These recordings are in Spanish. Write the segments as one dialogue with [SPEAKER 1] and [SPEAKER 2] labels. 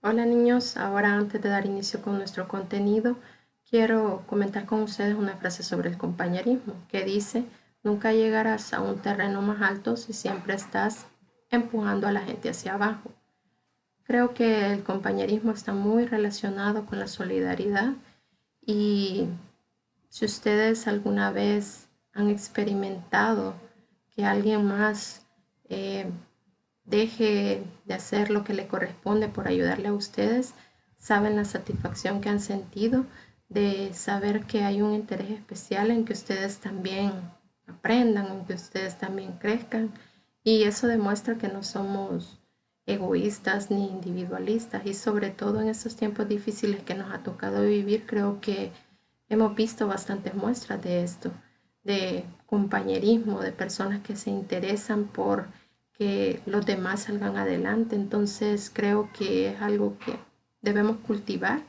[SPEAKER 1] Hola niños, ahora antes de dar inicio con nuestro contenido, quiero comentar con ustedes una frase sobre el compañerismo que dice, nunca llegarás a un terreno más alto si siempre estás empujando a la gente hacia abajo. Creo que el compañerismo está muy relacionado con la solidaridad y si ustedes alguna vez han experimentado que alguien más eh, deje de hacer lo que le corresponde por ayudarle a ustedes, saben la satisfacción que han sentido de saber que hay un interés especial en que ustedes también aprendan, en que ustedes también crezcan. Y eso demuestra que no somos egoístas ni individualistas. Y sobre todo en estos tiempos difíciles que nos ha tocado vivir, creo que hemos visto bastantes muestras de esto, de compañerismo, de personas que se interesan por que los demás salgan adelante. Entonces creo que es algo que debemos cultivar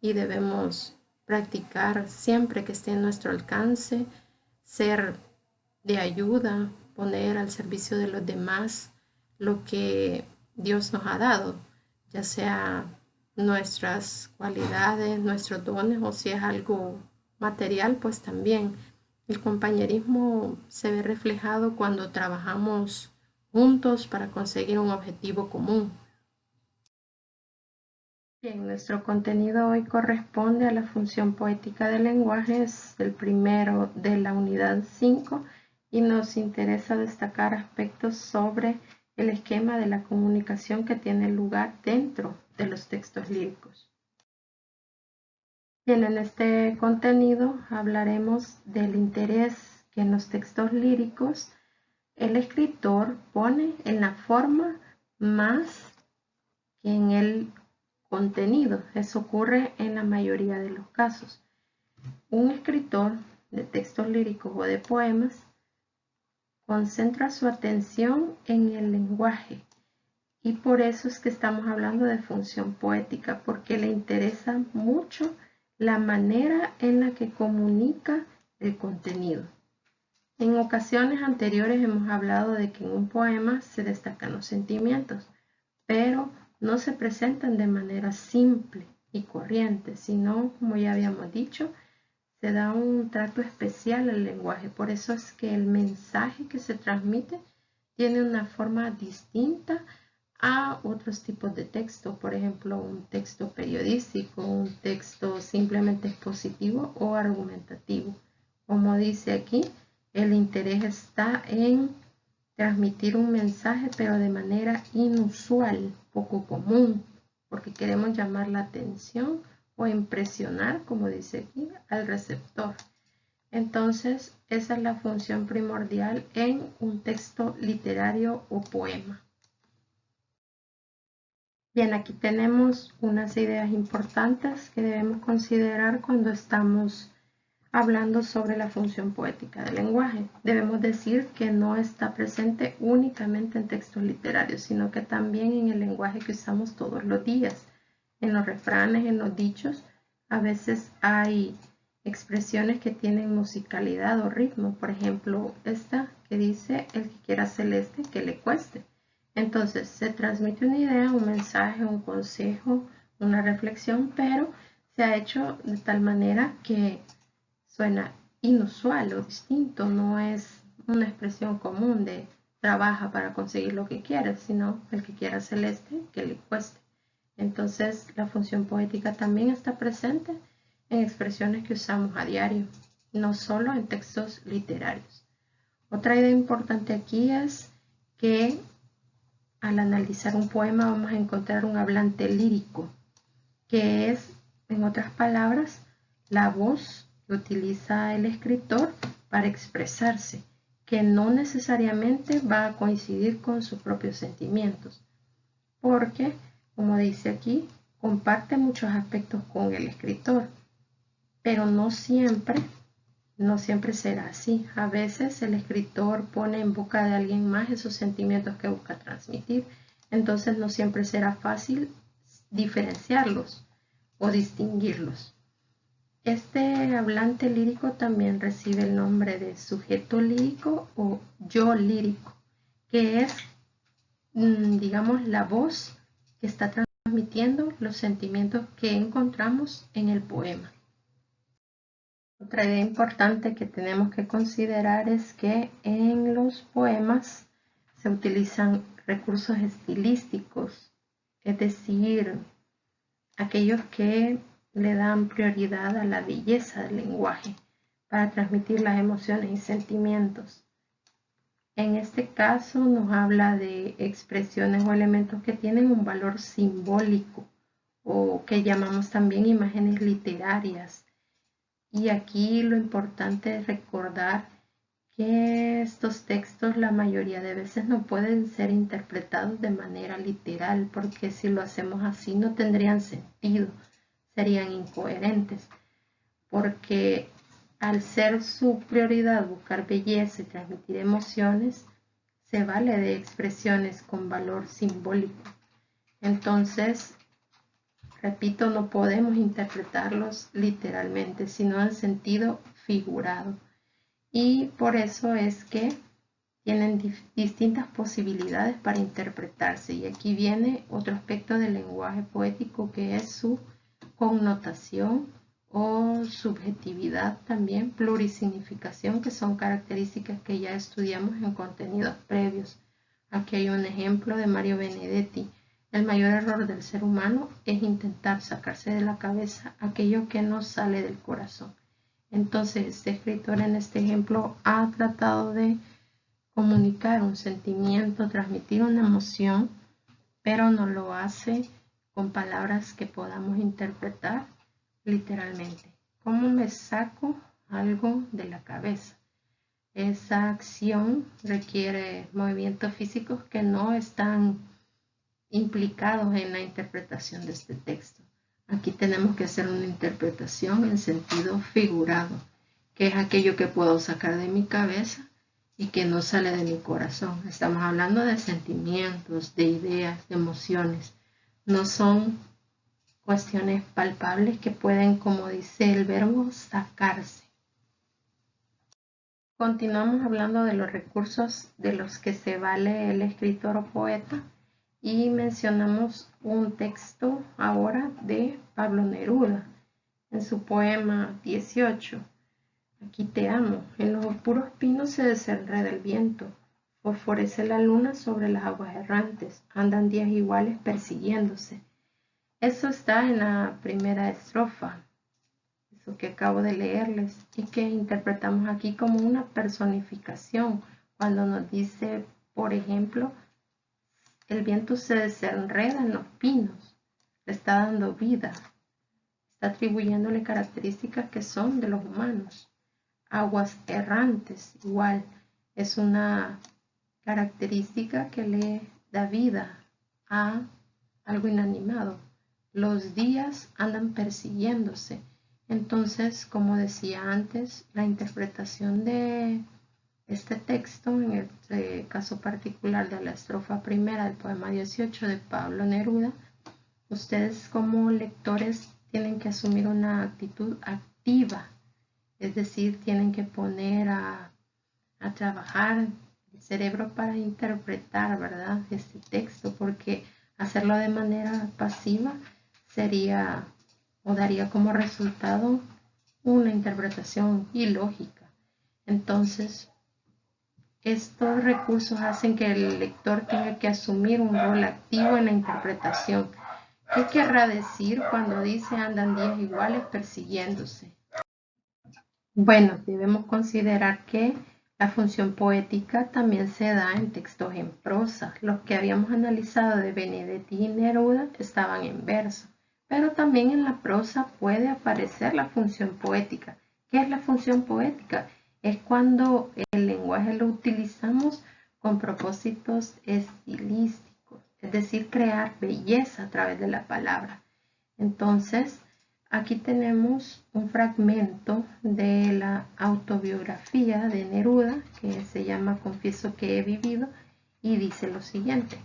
[SPEAKER 1] y debemos practicar siempre que esté en nuestro alcance, ser de ayuda, poner al servicio de los demás lo que Dios nos ha dado, ya sea nuestras cualidades, nuestros dones o si es algo material, pues también. El compañerismo se ve reflejado cuando trabajamos juntos para conseguir un objetivo común. Bien, nuestro contenido hoy corresponde a la función poética del lenguaje, es el primero de la unidad 5 y nos interesa destacar aspectos sobre el esquema de la comunicación que tiene lugar dentro de los textos líricos. Bien, en este contenido hablaremos del interés que en los textos líricos el escritor pone en la forma más que en el contenido. Eso ocurre en la mayoría de los casos. Un escritor de textos líricos o de poemas concentra su atención en el lenguaje y por eso es que estamos hablando de función poética, porque le interesa mucho la manera en la que comunica el contenido. En ocasiones anteriores hemos hablado de que en un poema se destacan los sentimientos, pero no se presentan de manera simple y corriente, sino, como ya habíamos dicho, se da un trato especial al lenguaje. Por eso es que el mensaje que se transmite tiene una forma distinta a otros tipos de texto, por ejemplo, un texto periodístico, un texto simplemente expositivo o argumentativo. Como dice aquí, el interés está en transmitir un mensaje, pero de manera inusual, poco común, porque queremos llamar la atención o impresionar, como dice aquí, al receptor. Entonces, esa es la función primordial en un texto literario o poema. Bien, aquí tenemos unas ideas importantes que debemos considerar cuando estamos hablando sobre la función poética del lenguaje. Debemos decir que no está presente únicamente en textos literarios, sino que también en el lenguaje que usamos todos los días, en los refranes, en los dichos. A veces hay expresiones que tienen musicalidad o ritmo, por ejemplo, esta que dice el que quiera celeste que le cueste. Entonces se transmite una idea, un mensaje, un consejo, una reflexión, pero se ha hecho de tal manera que suena inusual o distinto, no es una expresión común de trabaja para conseguir lo que quieres, sino el que quiera celeste que le cueste. Entonces la función poética también está presente en expresiones que usamos a diario, no solo en textos literarios. Otra idea importante aquí es que al analizar un poema vamos a encontrar un hablante lírico, que es, en otras palabras, la voz que utiliza el escritor para expresarse, que no necesariamente va a coincidir con sus propios sentimientos, porque, como dice aquí, comparte muchos aspectos con el escritor, pero no siempre será así. A veces el escritor pone en boca de alguien más esos sentimientos que busca transmitir, entonces no siempre será fácil diferenciarlos o distinguirlos. Este hablante lírico también recibe el nombre de sujeto lírico o yo lírico, que es, digamos, la voz que está transmitiendo los sentimientos que encontramos en el poema. Otra idea importante que tenemos que considerar es que en los poemas se utilizan recursos estilísticos, es decir, aquellos que le dan prioridad a la belleza del lenguaje para transmitir las emociones y sentimientos. En este caso nos habla de expresiones o elementos que tienen un valor simbólico o que llamamos también imágenes literarias. Y aquí lo importante es recordar que estos textos la mayoría de veces no pueden ser interpretados de manera literal, porque si lo hacemos así no tendrían sentido, serían incoherentes, porque al ser su prioridad buscar belleza y transmitir emociones, se vale de expresiones con valor simbólico. Entonces, repito, no podemos interpretarlos literalmente, sino en sentido figurado. Y por eso es que tienen distintas posibilidades para interpretarse. Y aquí viene otro aspecto del lenguaje poético, que es su connotación o subjetividad, también plurisignificación, que son características que ya estudiamos en contenidos previos. Aquí hay un ejemplo de Mario Benedetti. El mayor error del ser humano es intentar sacarse de la cabeza aquello que no sale del corazón. Entonces, este escritor en este ejemplo ha tratado de comunicar un sentimiento, transmitir una emoción, pero no lo hace con palabras que podamos interpretar literalmente. ¿Cómo me saco algo de la cabeza? Esa acción requiere movimientos físicos que no están implicados en la interpretación de este texto. Aquí tenemos que hacer una interpretación en sentido figurado, que es aquello que puedo sacar de mi cabeza y que no sale de mi corazón. Estamos hablando de sentimientos, de ideas, de emociones. No son cuestiones palpables que pueden, como dice el verbo, sacarse. Continuamos hablando de los recursos de los que se vale el escritor o poeta y mencionamos un texto ahora de Pablo Neruda en su poema 18. Aquí te amo, en los oscuros pinos se desenreda el viento, fosforece la luna sobre las aguas errantes, andan días iguales persiguiéndose. Eso está en la primera estrofa, eso que acabo de leerles, y que interpretamos aquí como una personificación, cuando nos dice, por ejemplo, el viento se desenreda en los pinos, le está dando vida, está atribuyéndole características que son de los humanos. Aguas errantes, igual, es una característica que le da vida a algo inanimado. Los días andan persiguiéndose. Entonces, como decía antes, la interpretación de este texto, en el caso particular de la estrofa primera del poema 18 de Pablo Neruda, ustedes como lectores tienen que asumir una actitud activa, es decir, tienen que poner a trabajar el cerebro para interpretar, ¿verdad?, este texto, porque hacerlo de manera pasiva sería o daría como resultado una interpretación ilógica. Entonces, estos recursos hacen que el lector tenga que asumir un rol activo en la interpretación. ¿Qué querrá decir cuando dice andan días iguales persiguiéndose? Bueno, debemos considerar que la función poética también se da en textos en prosa. Los que habíamos analizado de Benedetti y Neruda estaban en verso, pero también en la prosa puede aparecer la función poética. ¿Qué es la función poética? Es cuando el lenguaje lo utilizamos con propósitos estilísticos, es decir, crear belleza a través de la palabra. Entonces, aquí tenemos un fragmento de la autobiografía de Neruda que se llama Confieso que he vivido y dice lo siguiente: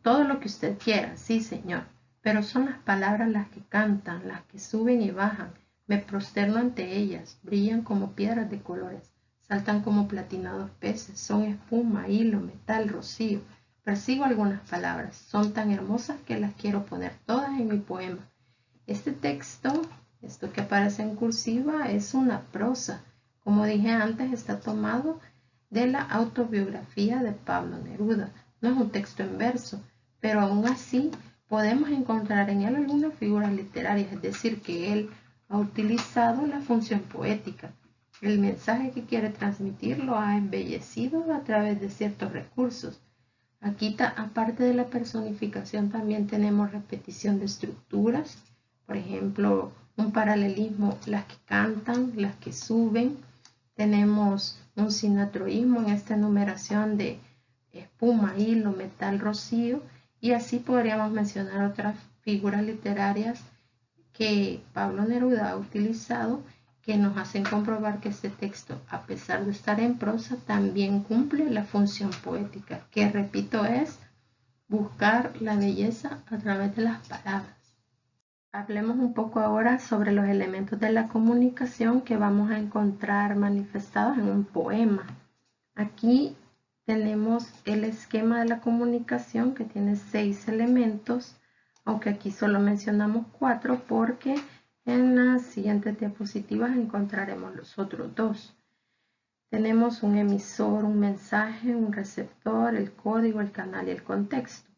[SPEAKER 1] todo lo que usted quiera, sí señor, pero son las palabras las que cantan, las que suben y bajan, me prosterno ante ellas, brillan como piedras de colores, saltan como platinados peces, son espuma, hilo, metal, rocío, Persigo algunas palabras. Son tan hermosas que las quiero poner todas en mi poema. Este texto, esto que aparece en cursiva, es una prosa. Como dije antes, está tomado de la autobiografía de Pablo Neruda. No es un texto en verso, pero aún así podemos encontrar en él algunas figuras literarias, es decir, que él ha utilizado la función poética. El mensaje que quiere transmitir lo ha embellecido a través de ciertos recursos. Aquí, aparte de la personificación, también tenemos repetición de estructuras, por ejemplo, un paralelismo, las que cantan, las que suben. Tenemos un sinatroísmo en esta enumeración de espuma, hilo, metal, rocío, y así podríamos mencionar otras figuras literarias que Pablo Neruda ha utilizado que nos hacen comprobar que este texto, a pesar de estar en prosa, también cumple la función poética, que repito es buscar la belleza a través de las palabras. Hablemos un poco ahora sobre los elementos de la comunicación que vamos a encontrar manifestados en un poema. Aquí tenemos el esquema de la comunicación que tiene 6 elementos, aunque aquí solo mencionamos 4 porque en las siguientes diapositivas encontraremos los otros 2. Tenemos un emisor, un mensaje, un receptor, el código, el canal y el contexto.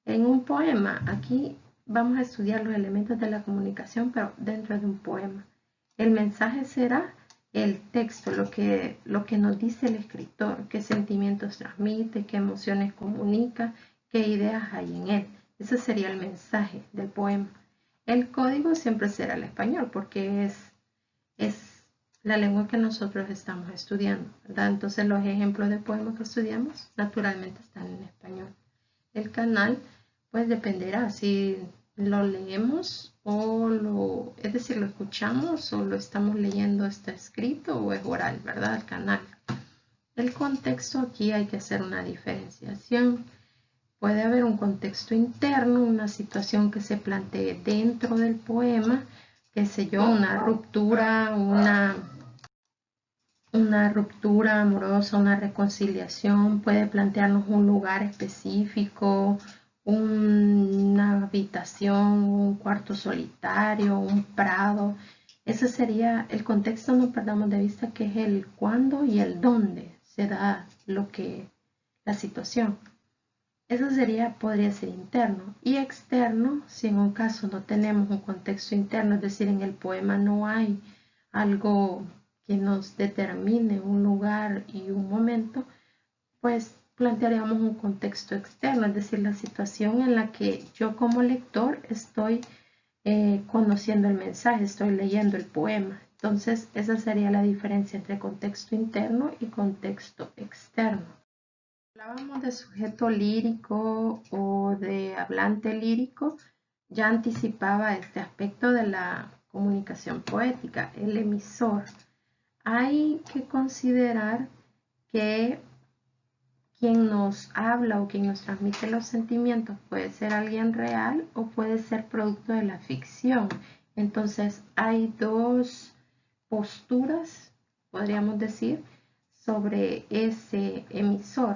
[SPEAKER 1] En un poema, aquí vamos a estudiar los elementos de la comunicación, pero dentro de un poema. El mensaje será el texto, lo que nos dice el escritor, qué sentimientos transmite, qué emociones comunica, qué ideas hay en él. Ese sería el mensaje del poema. El código siempre será el español, porque es la lengua que nosotros estamos estudiando, ¿verdad? Entonces los ejemplos de poemas que estudiamos naturalmente están en español. El canal pues dependerá si lo leemos es decir, lo escuchamos o lo estamos leyendo, está escrito o es oral, ¿verdad? El canal. El contexto, aquí hay que hacer una diferenciación. Puede haber un contexto interno, una situación que se plantee dentro del poema, qué sé yo, una ruptura, una ruptura amorosa, una reconciliación, puede plantearnos un lugar específico, una habitación, un cuarto solitario, un prado. Ese sería el contexto, no perdamos de vista que es el cuándo y el dónde se da la situación. Eso podría ser interno. Y externo, si en un caso no tenemos un contexto interno, es decir, en el poema no hay algo que nos determine un lugar y un momento, pues plantearíamos un contexto externo, es decir, la situación en la que yo como lector estoy conociendo el mensaje, estoy leyendo el poema. Entonces, esa sería la diferencia entre contexto interno y contexto externo. Hablábamos de sujeto lírico o de hablante lírico, ya anticipaba este aspecto de la comunicación poética, el emisor. Hay que considerar que quien nos habla o quien nos transmite los sentimientos puede ser alguien real o puede ser producto de la ficción. Entonces hay dos posturas, podríamos decir, sobre ese emisor.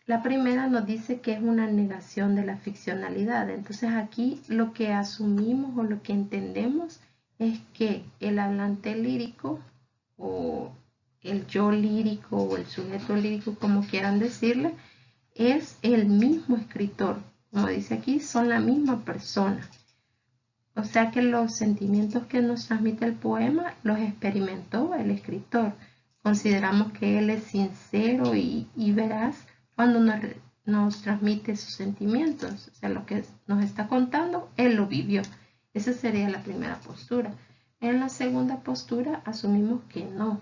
[SPEAKER 1] La primera nos dice que es una negación de la ficcionalidad. Entonces aquí lo que asumimos o lo que entendemos es que el hablante lírico o el yo lírico o el sujeto lírico, como quieran decirle, es el mismo escritor. Como dice aquí, son la misma persona. O sea que los sentimientos que nos transmite el poema los experimentó el escritor. Consideramos que él es sincero y veraz cuando nos transmite sus sentimientos. O sea, lo que nos está contando, él lo vivió. Esa sería la primera postura. En la segunda postura asumimos que no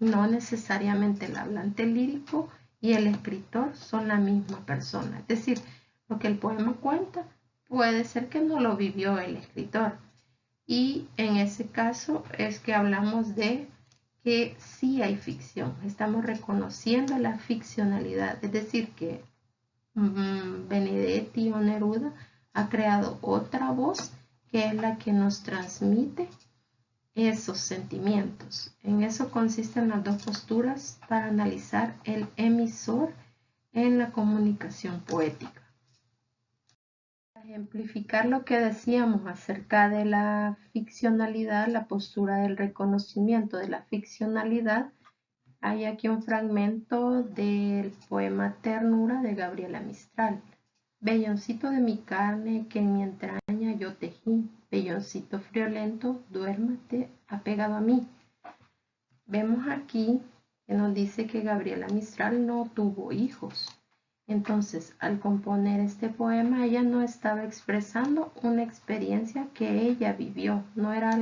[SPEAKER 1] necesariamente el hablante lírico y el escritor son la misma persona. Es decir, lo que el poema cuenta puede ser que no lo vivió el escritor. Y en ese caso es que hablamos de que sí hay ficción. Estamos reconociendo la ficcionalidad. Es decir, que Benedetti o Neruda ha creado otra voz que es la que nos transmite esos sentimientos. En eso consisten las dos posturas para analizar el emisor en la comunicación poética. Para ejemplificar lo que decíamos acerca de la ficcionalidad, la postura del reconocimiento de la ficcionalidad, hay aquí un fragmento del poema Ternura de Gabriela Mistral. Velloncito de mi carne que en mi entraña yo tejí, velloncito friolento, duérmate apegado a mí. Vemos aquí que nos dice que Gabriela Mistral no tuvo hijos. Entonces, al componer este poema, ella no estaba expresando una experiencia que ella vivió, no era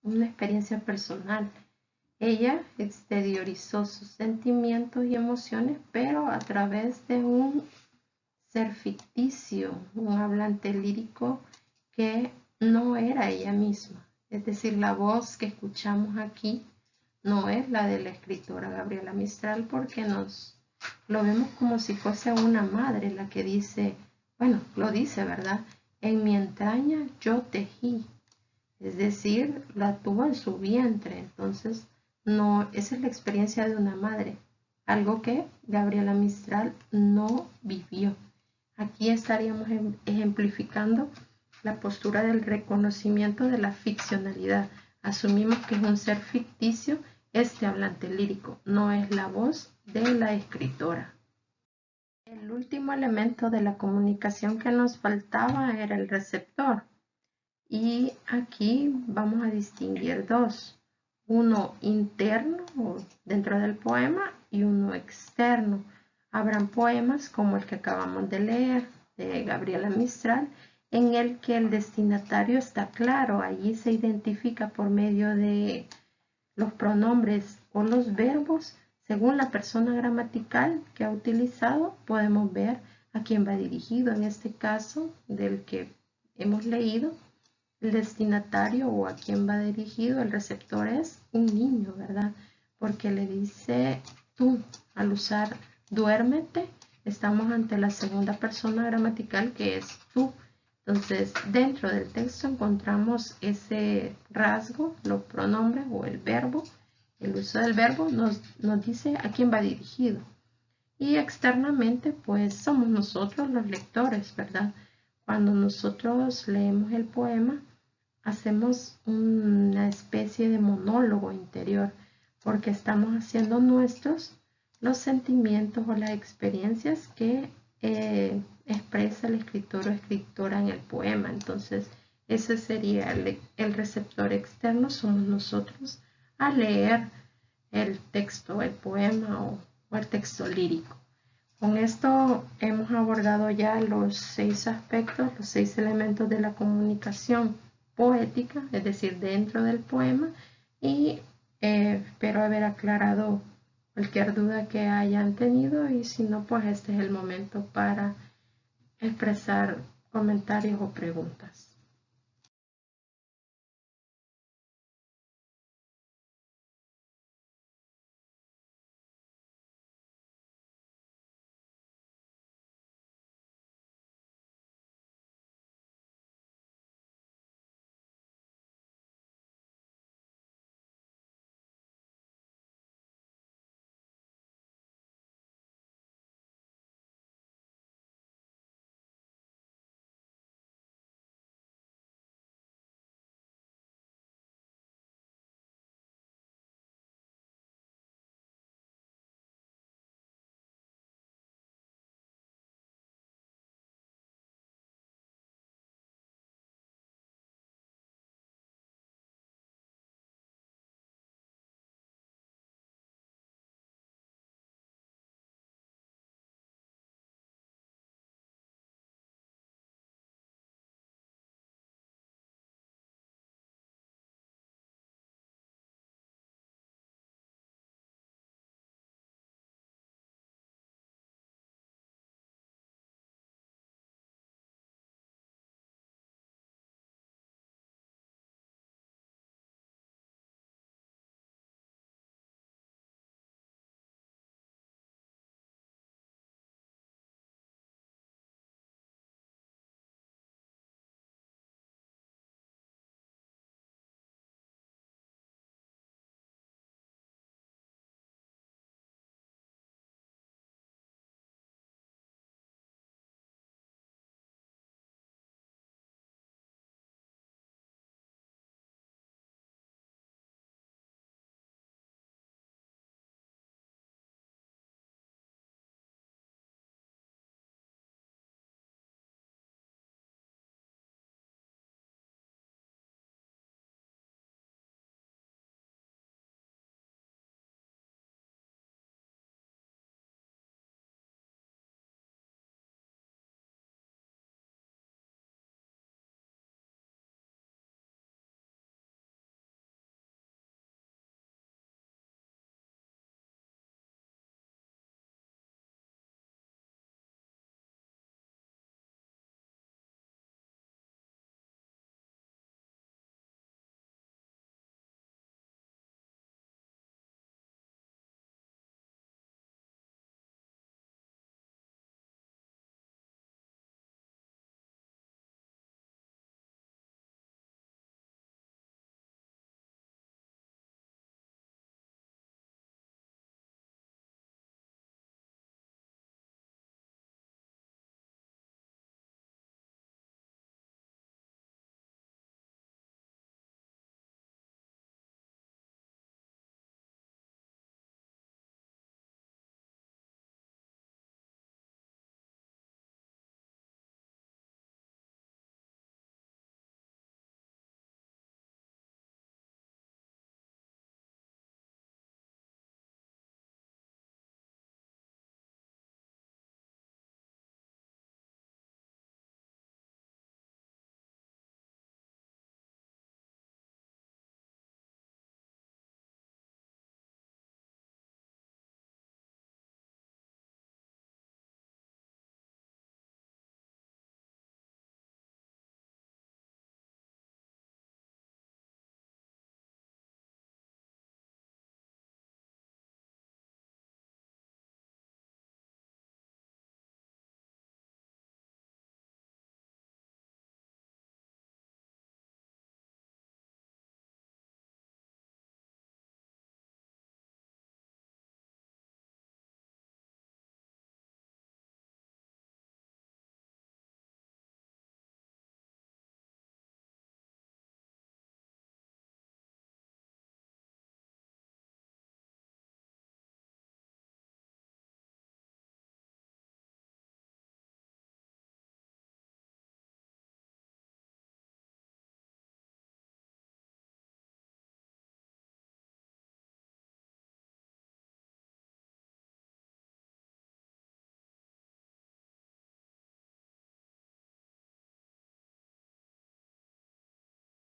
[SPEAKER 1] una experiencia personal. Ella exteriorizó sus sentimientos y emociones, pero a través de un ser ficticio, un hablante lírico que no era ella misma. Es decir, la voz que escuchamos aquí no es la de la escritora Gabriela Mistral, porque lo vemos como si fuese una madre la que dice, bueno, lo dice, ¿verdad? En mi entraña yo tejí, es decir, la tuvo en su vientre. Entonces, no, esa es la experiencia de una madre, algo que Gabriela Mistral no vivió. Aquí estaríamos ejemplificando la postura del reconocimiento de la ficcionalidad. Asumimos que es un ser ficticio este hablante lírico, no es la voz de la escritora. El último elemento de la comunicación que nos faltaba era el receptor. Y aquí vamos a distinguir dos, uno interno dentro del poema y uno externo. Habrán poemas como el que acabamos de leer de Gabriela Mistral, en el que el destinatario está claro, allí se identifica por medio de los pronombres o los verbos. Según la persona gramatical que ha utilizado, podemos ver a quién va dirigido. En este caso del que hemos leído, el destinatario o a quién va dirigido, el receptor es un niño, ¿verdad? Porque le dice tú. Al usar duérmete, estamos ante la segunda persona gramatical que es tú. Entonces, dentro del texto encontramos ese rasgo, los pronombres o el verbo. El uso del verbo nos dice a quién va dirigido. Y externamente, pues somos nosotros los lectores, ¿verdad? Cuando nosotros leemos el poema, hacemos una especie de monólogo interior, porque estamos haciendo nuestros los sentimientos o las experiencias que expresa el escritor o escritora en el poema. Entonces, ese sería el receptor externo, somos nosotros al leer el texto, el poema o el texto lírico. Con esto hemos abordado ya los 6 aspectos, los 6 elementos de la comunicación poética, es decir, dentro del poema, y espero haber aclarado cualquier duda que hayan tenido, y si no, pues este es el momento para expresar comentarios o preguntas.